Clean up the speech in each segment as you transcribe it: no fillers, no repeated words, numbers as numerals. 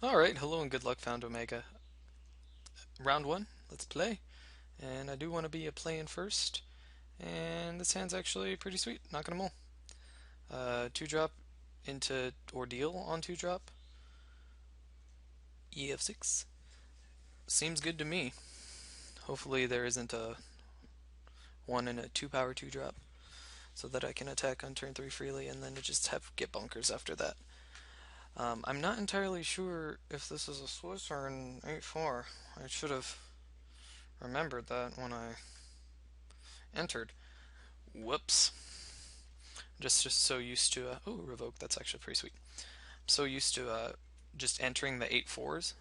Alright, hello and good luck, Found Omega. Round one, let's play. And I do want to be a play-in first. And this hand's actually pretty sweet, not gonna mull. 2 drop into Ordeal on 2 drop. EF6. Seems good to me. Hopefully there isn't a 1 and a 2 power 2 drop. So that I can attack on turn 3 freely and then just have get bunkers after that. I'm not entirely sure if this is a Swiss or an 8-4. I should have remembered that when I entered. Whoops. Just so used to oh, revoke, that's actually pretty sweet. So used to just entering the 8-4s.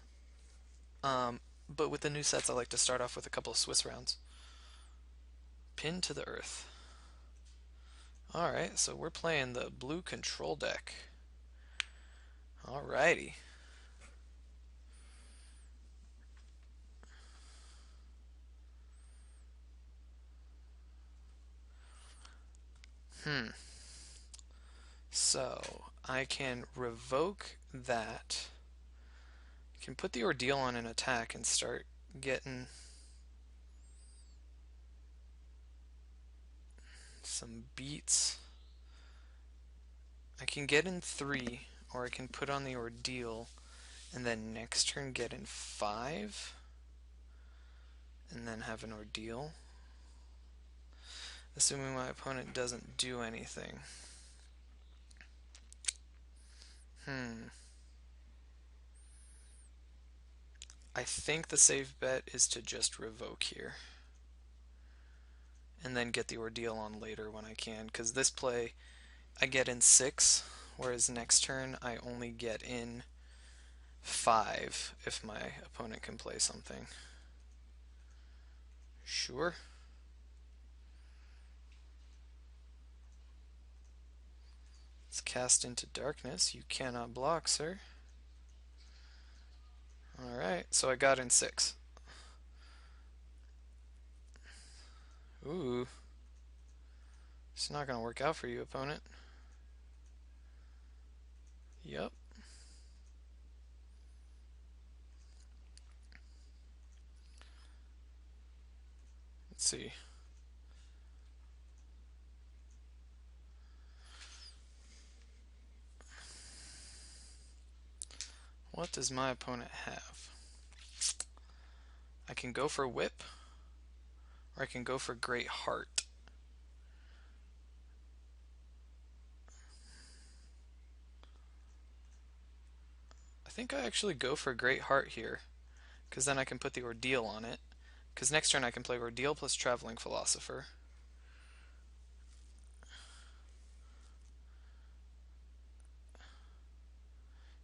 But with the new sets I like to start off with a couple of Swiss rounds. Pin to the earth. Alright, so we're playing the blue control deck. Alrighty. So I can revoke that. I can put the ordeal on an attack and start getting some beats. I can get in 3, or I can put on the ordeal and then next turn get in 5 and then have an ordeal, assuming my opponent doesn't do anything. I think the safe bet is to just revoke here and then get the ordeal on later when I can, because this play I get in 6, whereas next turn I only get in 5 if my opponent can play something. Sure. Let's cast into darkness. You cannot block, sir. Alright, so I got in 6. Ooh. It's not gonna work out for you, opponent. Yep. Let's see. What does my opponent have? I can go for whip, or I can go for great heart. I think I actually go for great heart here, because then I can put the ordeal on it. Because next turn I can play ordeal plus traveling philosopher.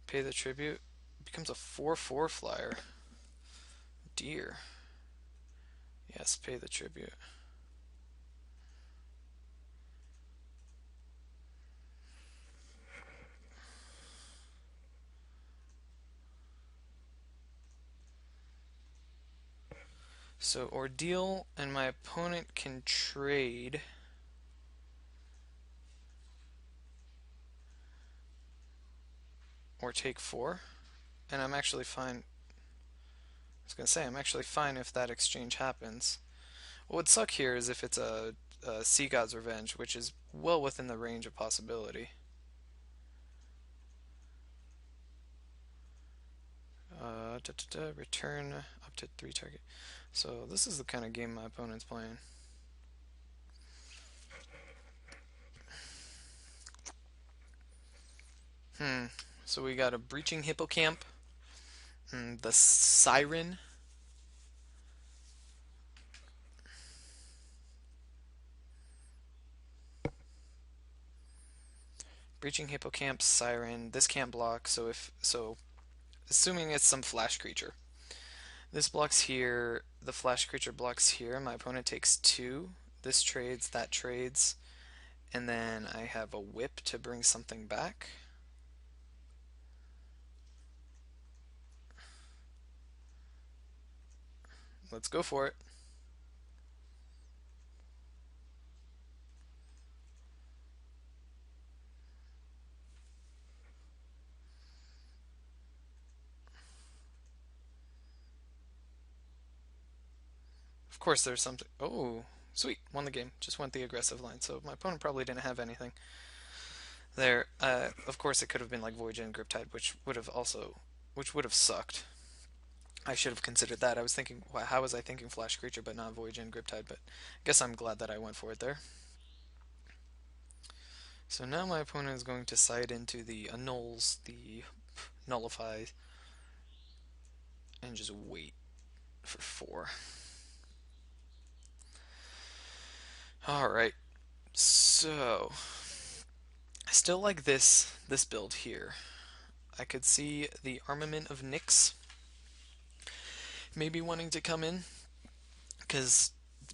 Pay the tribute. It becomes a 4/4 flyer. Dear. Yes, pay the tribute. So ordeal and my opponent can trade. Or take 4. And I'm actually fine. I was going to say, I'm actually fine if that exchange happens. What would suck here is if it's a Sea God's Revenge, which is well within the range of possibility. Return up to 3 target. So this is the kind of game my opponent's playing. So we got a Breaching Hippocamp, the Siren. Breaching Hippocamp, Siren. This can't block, so assuming it's some flash creature. This blocks here, the flash creature blocks here. My opponent takes 2. This trades, that trades, and then I have a whip to bring something back. Let's go for it. Of course, there's something. Oh, sweet. Won the game. Just went the aggressive line. So my opponent probably didn't have anything there. Of course, it could have been like Voyage and Griptide, which would have sucked. I should have considered that. I was thinking, how was I thinking Flash Creature but not Voyage and Griptide? But I guess I'm glad that I went for it there. So now my opponent is going to side into the annuls, the nullifies, and just wait for 4. Alright, so I still like this build here. I could see the Armament of Nyx maybe wanting to come in, because,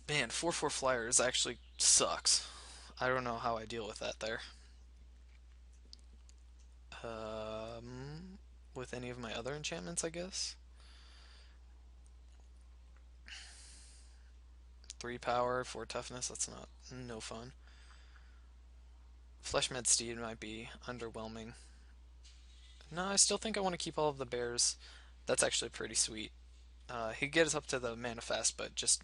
man, 4/4 flyers actually sucks. I don't know how I deal with that there. With any of my other enchantments, I guess. 3 power, 4 toughness, that's no fun. Fleshmed Steed might be underwhelming. No, I still think I want to keep all of the bears. That's actually pretty sweet. He gets up to the manifest, but just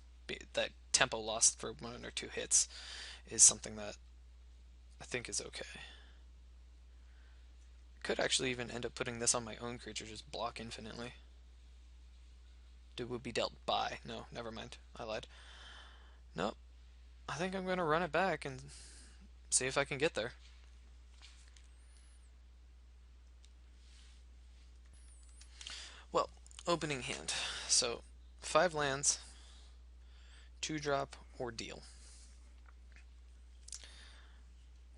that tempo loss for 1 or 2 hits is something that I think is okay. Could actually even end up putting this on my own creature, just block infinitely. It would be dealt by. No, never mind. I lied. Nope. I think I'm going to run it back and see if I can get there. Well, opening hand. So, 5 lands, 2 drop, or deal.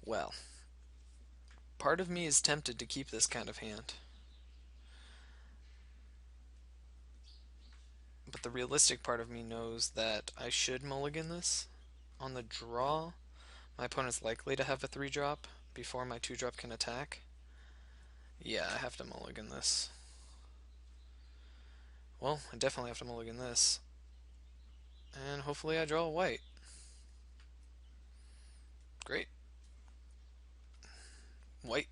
Well, part of me is tempted to keep this kind of hand. But the realistic part of me knows that I should mulligan this. On the draw, my opponent's likely to have a 3 drop before my 2 drop can attack. Yeah, I have to mulligan this. Well, I definitely have to mulligan this. And hopefully I draw a white. Great. White.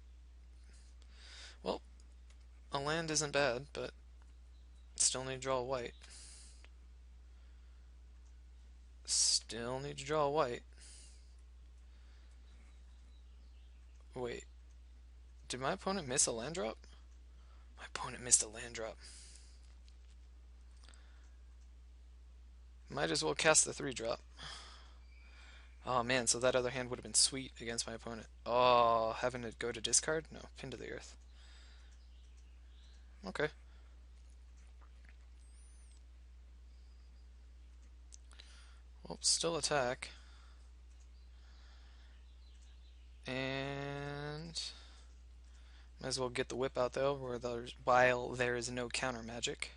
Well, a land isn't bad, but still need to draw a white. Still need to draw a white. Wait. Did my opponent miss a land drop? My opponent missed a land drop. Might as well cast the 3 drop. Oh man, so that other hand would have been sweet against my opponent. Oh, having to go to discard? No, pin to the earth. Okay. Well, still attack. And might as well get the whip out though, while there is no counter magic.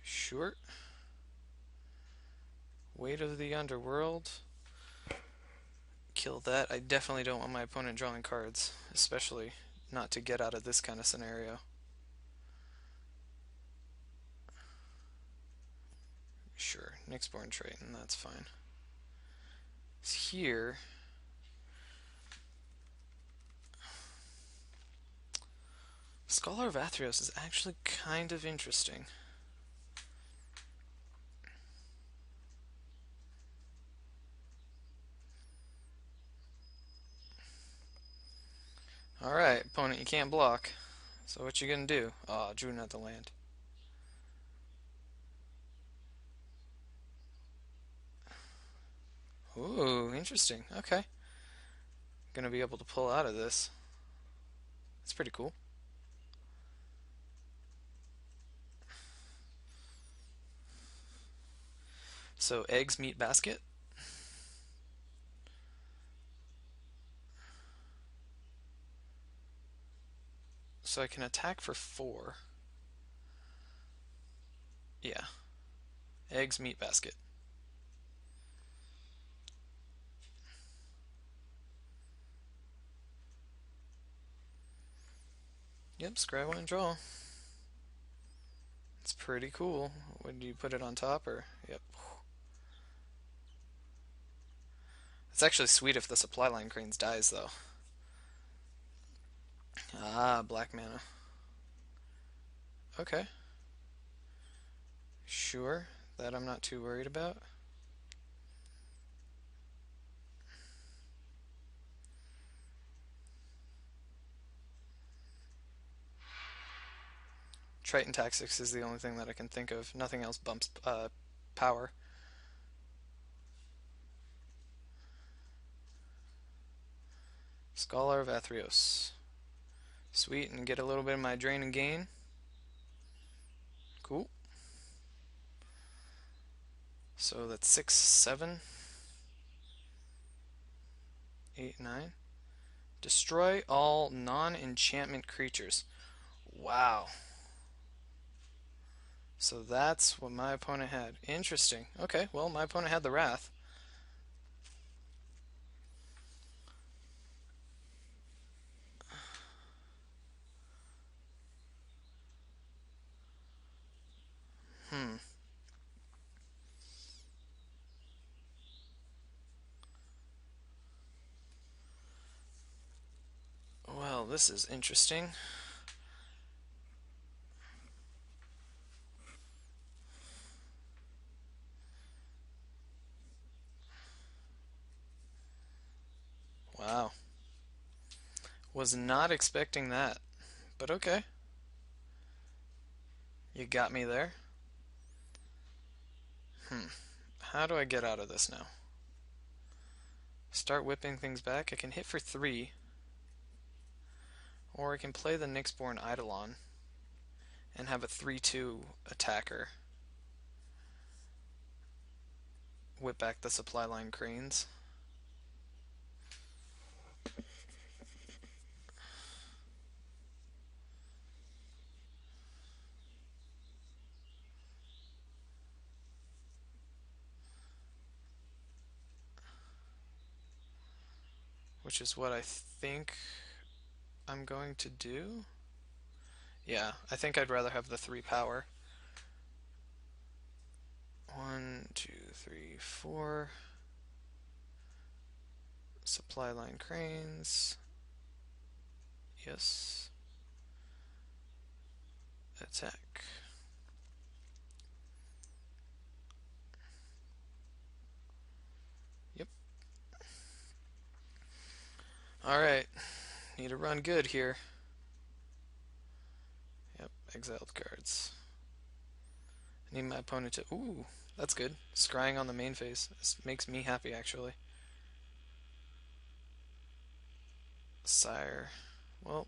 Sure. Weight of the Underworld. Kill that. I definitely don't want my opponent drawing cards, especially not to get out of this kind of scenario. Sure, Nyxborn Triton, that's fine. Here, Scholar of Athreos is actually kind of interesting. Alright, opponent, you can't block. So what you gonna do? Oh, drew not the land. Ooh, interesting. Okay. Gonna be able to pull out of this. That's pretty cool. So eggs meat basket. So I can attack for 4. Yeah. Eggs meat basket. Yep, scry one draw. It's pretty cool. When you put it on top or yep. It's actually sweet if the supply line cranes dies though. Ah, black mana. Okay. Sure, that I'm not too worried about. Triton Tactics is the only thing that I can think of. Nothing else bumps power. Scholar of Athreos. Sweet, and get a little bit of my drain and gain. Cool. So that's 6, 7, 8, 9. Destroy all non-enchantment creatures. Wow. So that's what my opponent had. Interesting. Okay, well, my opponent had the Wrath. Hmm. Well, this is interesting. Wow. Was not expecting that. But okay. You got me there. Hmm. How do I get out of this now? Start whipping things back. I can hit for 3. Or I can play the Nyxborn Eidolon and have a 3/2 attacker. Whip back the supply line cranes. Which is what I think I'm going to do. Yeah, I think I'd rather have the 3 power. 1, 2, 3, 4. Supply line cranes. Yes. Attack. Yep. Alright. Need to run good here. Yep, exiled cards. I need my opponent to... Ooh, that's good. Scrying on the main phase. This makes me happy, actually. Sire. Well,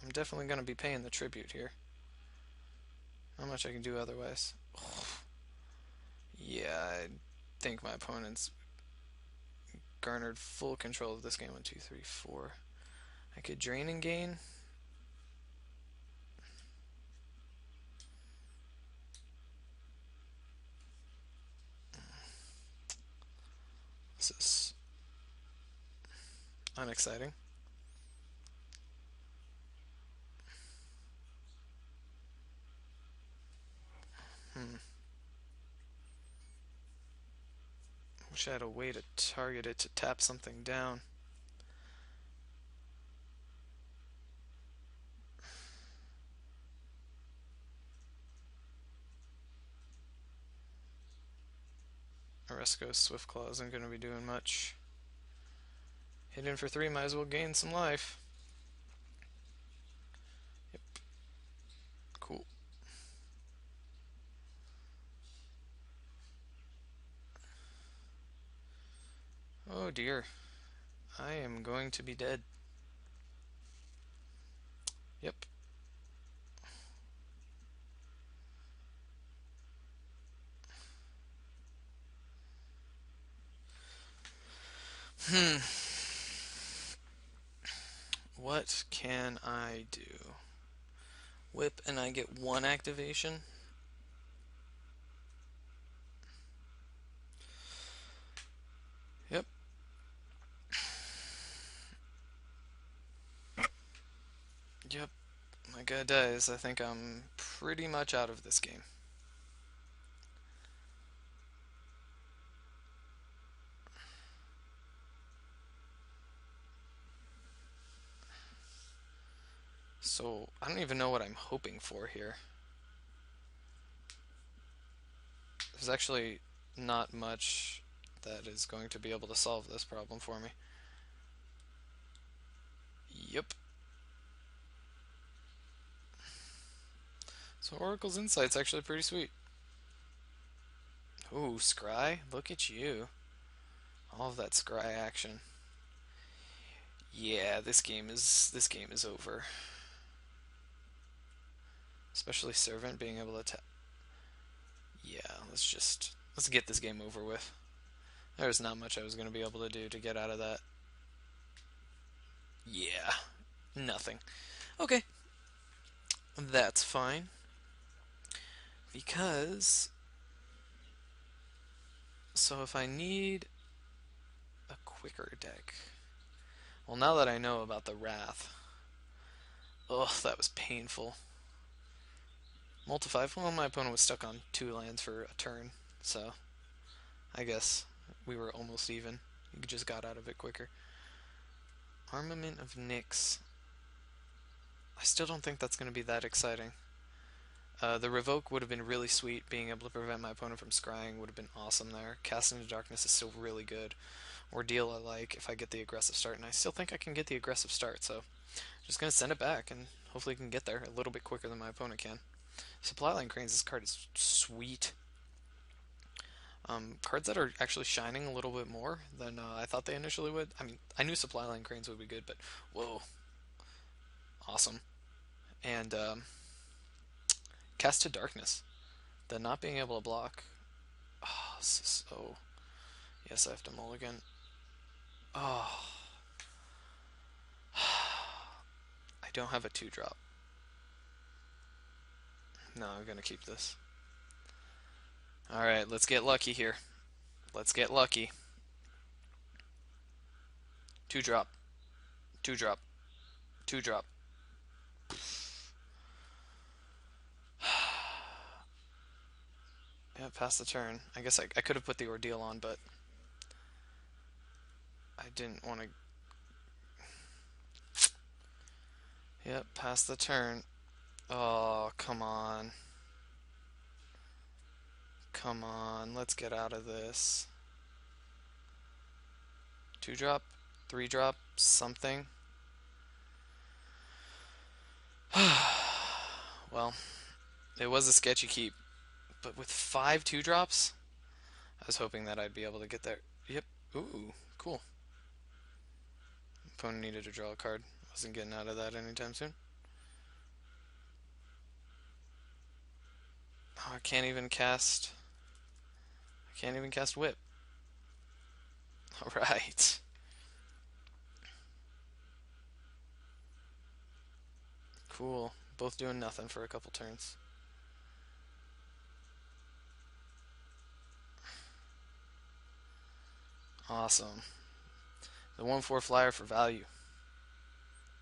I'm definitely going to be paying the tribute here. Not much I can do otherwise. Oh, yeah, I think my opponent's garnered full control of this game. 1, 2, 3, 4. I could drain and gain. This is unexciting. Hmm. Wish I had a way to target it to tap something down. Oresco Swiftclaw isn't going to be doing much. Hit in for 3, might as well gain some life. Yep. Cool. Oh dear. I am going to be dead. Yep. Hmm. What can I do? Whip and I get 1 activation? Yep. Yep. My guy dies. I think I'm pretty much out of this game. So, I don't even know what I'm hoping for here. There's actually not much that is going to be able to solve this problem for me. Yep. So Oracle's Insight's actually pretty sweet. Ooh, Scry, look at you. All of that Scry action. Yeah, this game is over. Especially Servant being able to yeah, let's get this game over with. There's not much I was going to be able to do to get out of that. Yeah, nothing. Okay, that's fine. Because, so if I need a quicker deck, well, now that I know about the Wrath, ugh, that was painful. Multi-5, well, my opponent was stuck on 2 lands for a turn, so I guess we were almost even. You just got out of it quicker. Armament of Nyx. I still don't think that's going to be that exciting. The Revoke would have been really sweet. Being able to prevent my opponent from scrying would have been awesome there. Cast into Darkness is still really good. Ordeal I like if I get the aggressive start, and I still think I can get the aggressive start, so just going to send it back, and hopefully I can get there a little bit quicker than my opponent can. Supply Line Cranes, this card is sweet. Cards that are actually shining a little bit more than I thought they initially would. I mean, I knew Supply Line Cranes would be good, but whoa, awesome. And Cast to Darkness. The not being able to block. Oh, this is so. Yes, I have to mulligan. Oh, I don't have a 2-drop. No, I'm gonna keep this. Alright, let's get lucky here. Let's get lucky. 2-drop. 2-drop. 2-drop. Yeah, pass the turn. I guess I could have put the Ordeal on, but I didn't want to. Yep, pass the turn. Oh, come on. Come on, let's get out of this. 2-drop, 3-drop, something. Well, it was a sketchy keep, but with 5 2-drops, I was hoping that I'd be able to get there. Yep. Ooh, cool. Opponent needed to draw a card. Wasn't getting out of that anytime soon. Oh, I can't even cast. I can't even cast Whip. Alright. Cool. Both doing nothing for a couple turns. Awesome. The 1/4 flyer for value.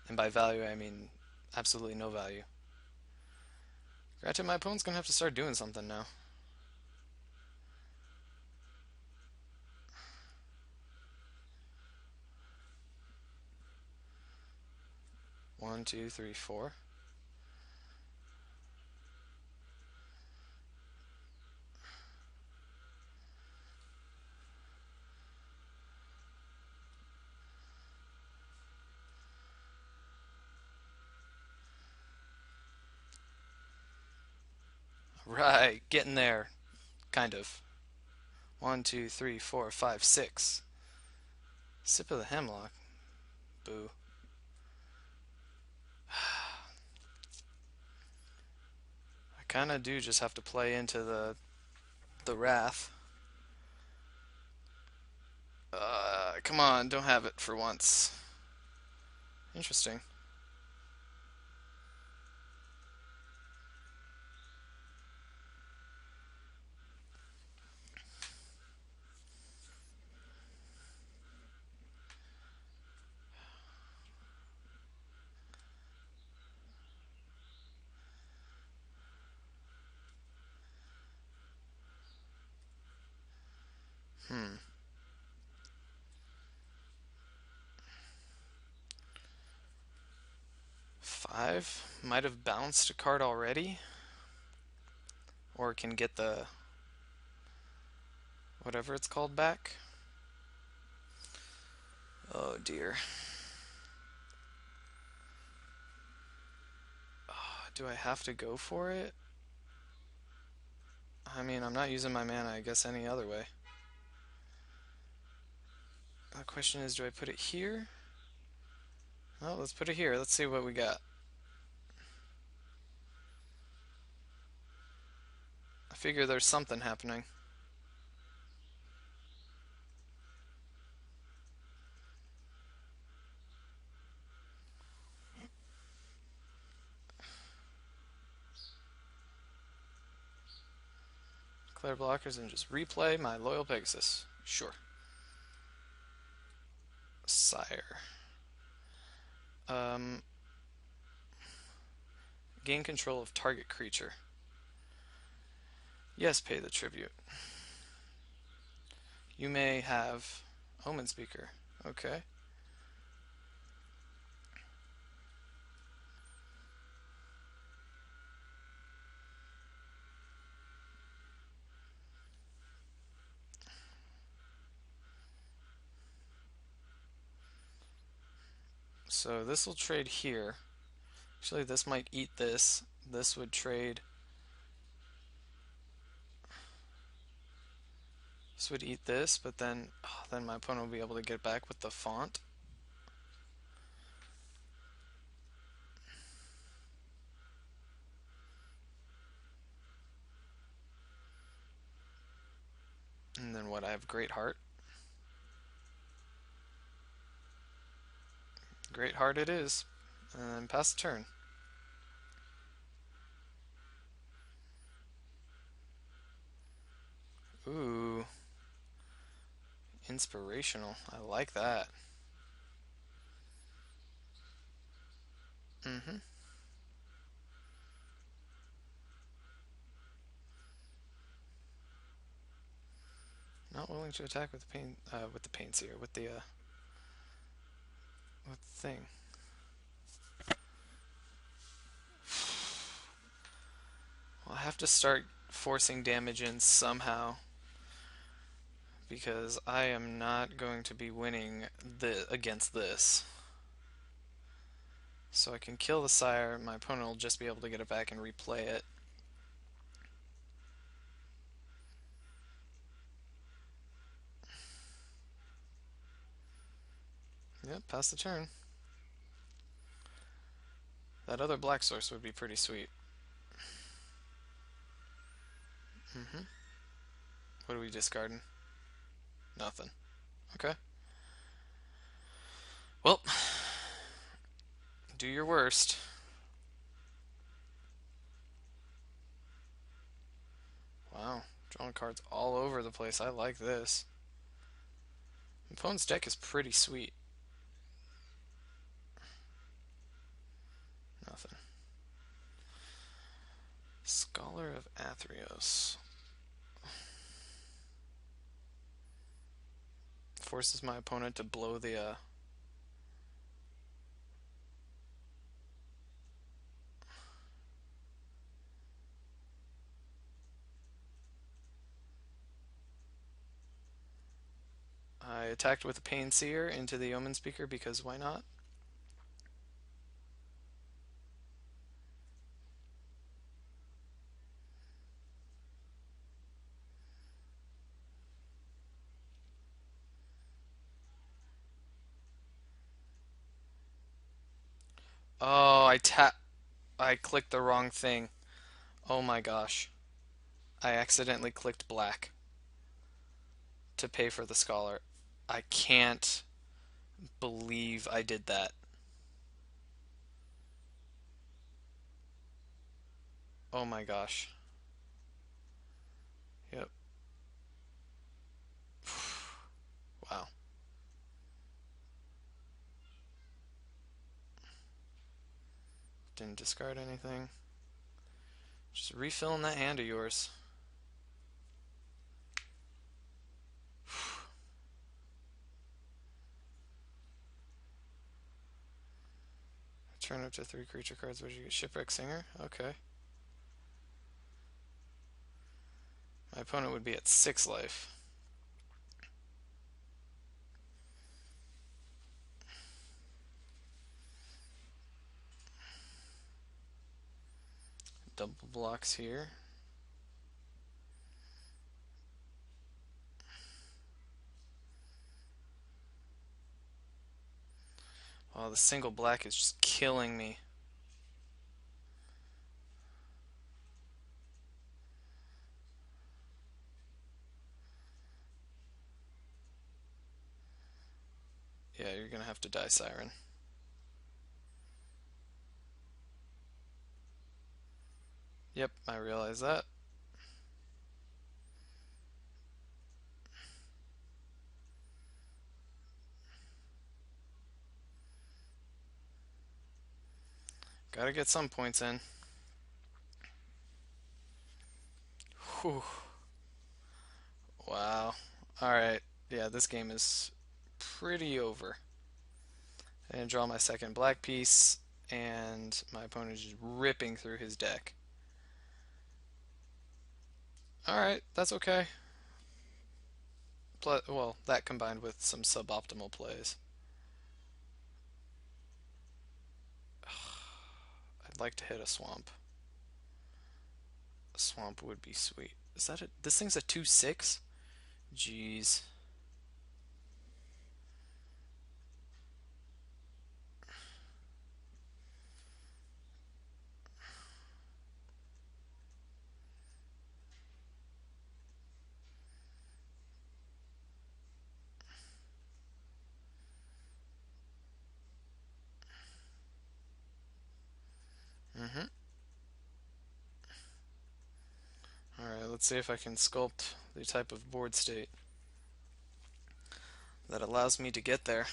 And by value, I mean absolutely no value. Granted, my opponent's gonna have to start doing something now. One, two, three, four. Right, getting there. Kind of. One, two, three, four, five, six. Sip of the Hemlock. Boo. I kinda do just have to play into the Wrath. Come on, don't have it for once. Interesting. Hmm. 5 might have bounced a card already. Or can get the whatever it's called back. Oh dear. Do I have to go for it? I mean, I'm not using my mana, I guess, any other way. The question is, do I put it here? Well, let's put it here. Let's see what we got. I figure there's something happening. Clear blockers and just replay my Loyal Pegasus. Sure. Sire. Gain control of target creature. Yes, pay the tribute. You may have Omen Speaker. Okay. So this will trade here. Actually, this might eat this. This would trade. This would eat this, but then my opponent will be able to get back with the font. And then what? I have Great Heart. Great Heart it is. And then pass the turn. Ooh. Inspirational. I like that. Mm-hmm. Not willing to attack with the pain seer, with the thing. Well, I have to start forcing damage in somehow, because I am not going to be winning against this. So I can kill the sire, my opponent will just be able to get it back and replay it. Yep, pass the turn. That other black source would be pretty sweet. Mm-hmm. What are we discarding? Nothing. Okay. Well, do your worst. Wow, drawing cards all over the place. I like this. Opponent's deck is pretty sweet. Nothing. Scholar of Athreos. Forces my opponent to blow the I attacked with a Pain Seer into the Omen Speaker because why not? Oh, I clicked the wrong thing. Oh my gosh. I accidentally clicked black to pay for the scholar. I can't believe I did that. Oh my gosh. Yep. Wow. Didn't discard anything. Just refilling that hand of yours. Turn up to 3 creature cards. What did you get? Shipwreck Singer? Okay. My opponent would be at 6 life. double blocks here. Oh, the single black is just killing me. Yeah, you're gonna have to die, Siren. Yep, I realize that. Gotta get some points in. Whew. Wow. Alright. Yeah, this game is pretty over. And draw my second black piece, and my opponent is just ripping through his deck. Alright, that's okay. Well, that combined with some suboptimal plays. I'd like to hit a swamp. A swamp would be sweet. Is that it? This thing's a 2/6? Jeez. Mm-hmm. Alright, let's see if I can sculpt the type of board state that allows me to get there.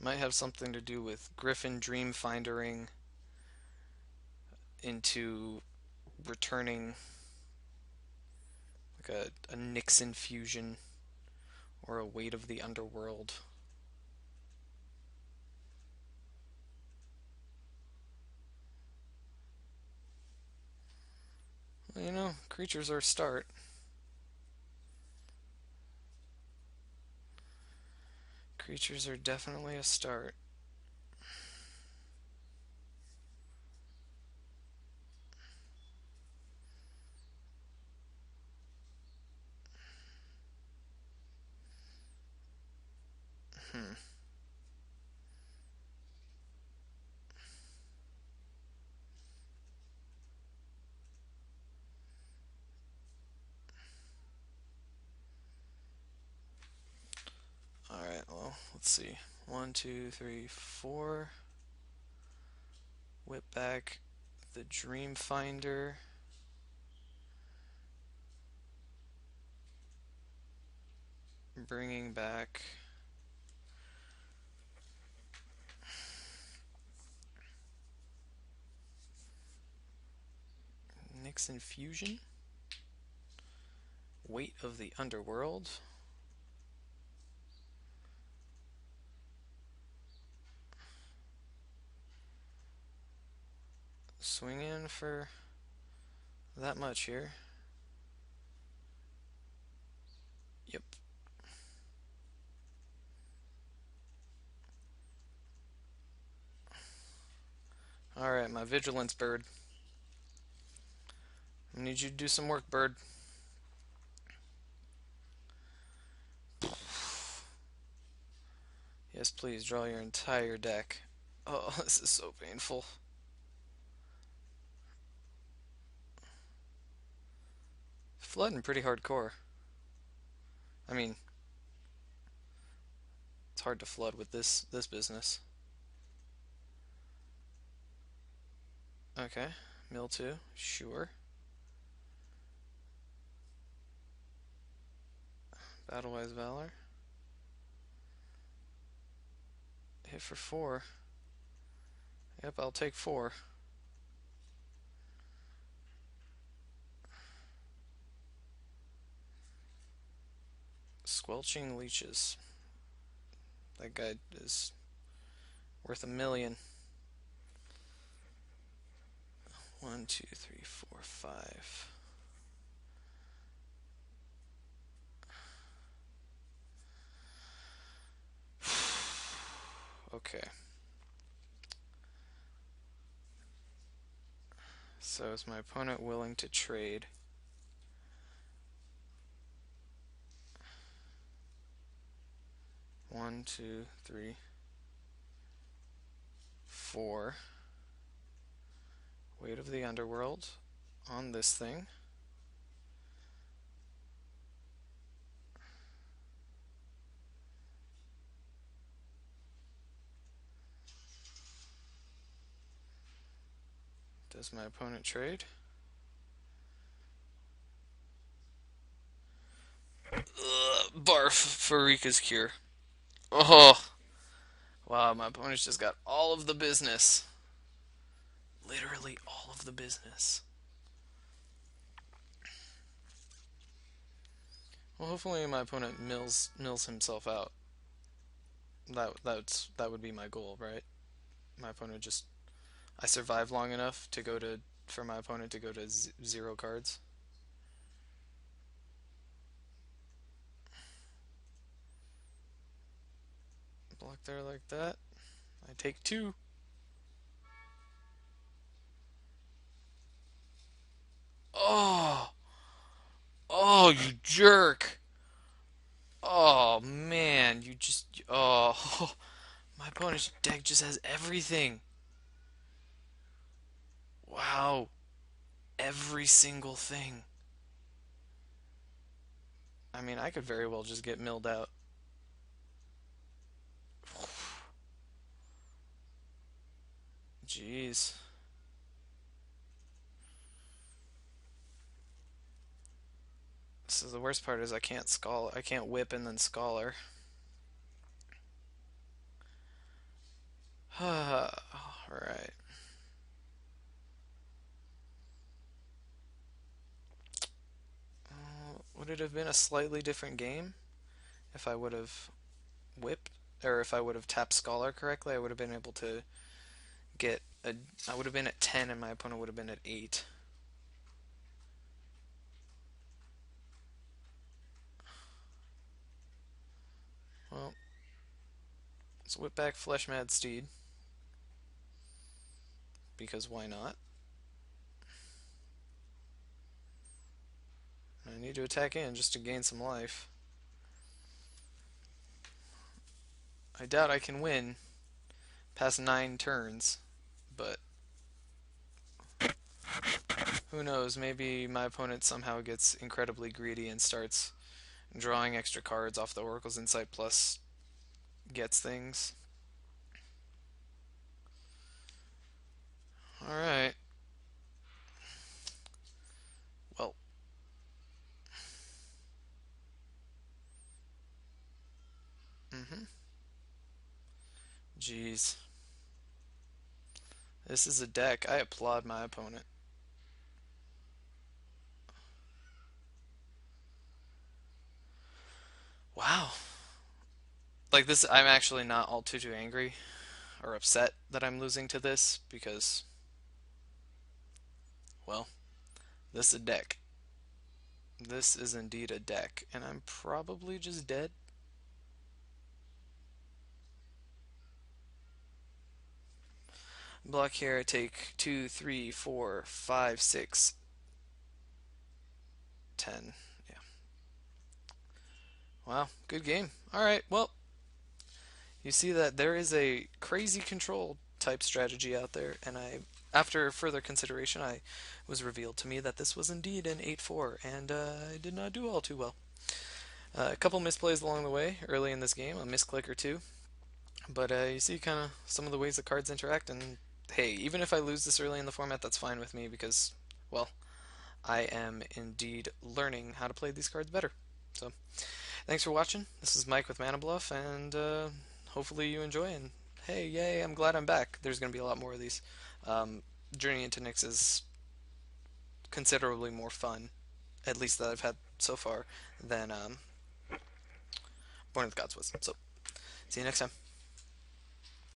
Might have something to do with Griffin Dreamfindering into returning like a Nixon fusion or a Weight of the Underworld. Well, you know, creatures are a start. Creatures are definitely a start. Hmm. Alright, well, let's see. 1, 2, 3, 4. Whip back the Dreamfinder. Bringing back Nixon Fusion. Weight of the Underworld. Swing in for that much here. Yep. Alright, my Vigilance bird. I need you to do some work, bird. Yes, please, draw your entire deck. Oh, this is so painful. Flooding pretty hardcore. I mean, it's hard to flood with this business. Okay, mill 2, sure. Battlewise Valor. Hit for 4. Yep, I'll take 4. Squelching Leeches. That guy is worth a million. 1, 2, 3, 4, 5. Okay. So is my opponent willing to trade? One, two, three, four. Weight of the Underworld on this thing. Does my opponent trade? Barf. Farika's Cure. Oh! Wow, my opponent's just got all of the business. Literally all of the business. Well, hopefully my opponent mills himself out. That would be my goal, right? My opponent just I survive long enough to go to for my opponent to go to 0 cards. Block there like that. I take 2. Oh! Oh, you jerk! Oh man, you just oh my opponent's deck just has everything. Wow, every single thing. I mean, I could very well just get milled out. Jeez. So the worst part is I can't whip and then scholar. Alright. Would it have been a slightly different game if I would have whipped, or if I would have tapped scholar correctly? I would have been able to get a. I would have been at 10 and my opponent would have been at 8. Well, let's whip back Fleshmad Steed, because why not? I need to attack in just to gain some life. I doubt I can win past 9 turns, but who knows? Maybe my opponent somehow gets incredibly greedy and starts drawing extra cards off the Oracle's Insight plus gets things. Alright. Well, mm-hmm. Jeez. This is a deck. I applaud my opponent. Wow. Like this, I'm actually not all too angry or upset that I'm losing to this because, well, this is a deck. This is indeed a deck, and I'm probably just dead. Block here, I take 2, 3, 4, 5, 6, 10. Yeah. Wow, good game. Alright, well, you see that there is a crazy control type strategy out there, and after further consideration, I was revealed to me that this was indeed an 8-4, and I did not do all too well. A couple misplays along the way early in this game, a misclick or two, but you see kind of some of the ways the cards interact, and hey, even if I lose this early in the format, that's fine with me because, well, I am indeed learning how to play these cards better. So, thanks for watching. This is Mike with Mana Bluff, and hopefully you enjoy. And hey, yay! I'm glad I'm back. There's going to be a lot more of these. Journey into Nyx is considerably more fun, at least that I've had so far, than Born of the Gods was. So, see you next time.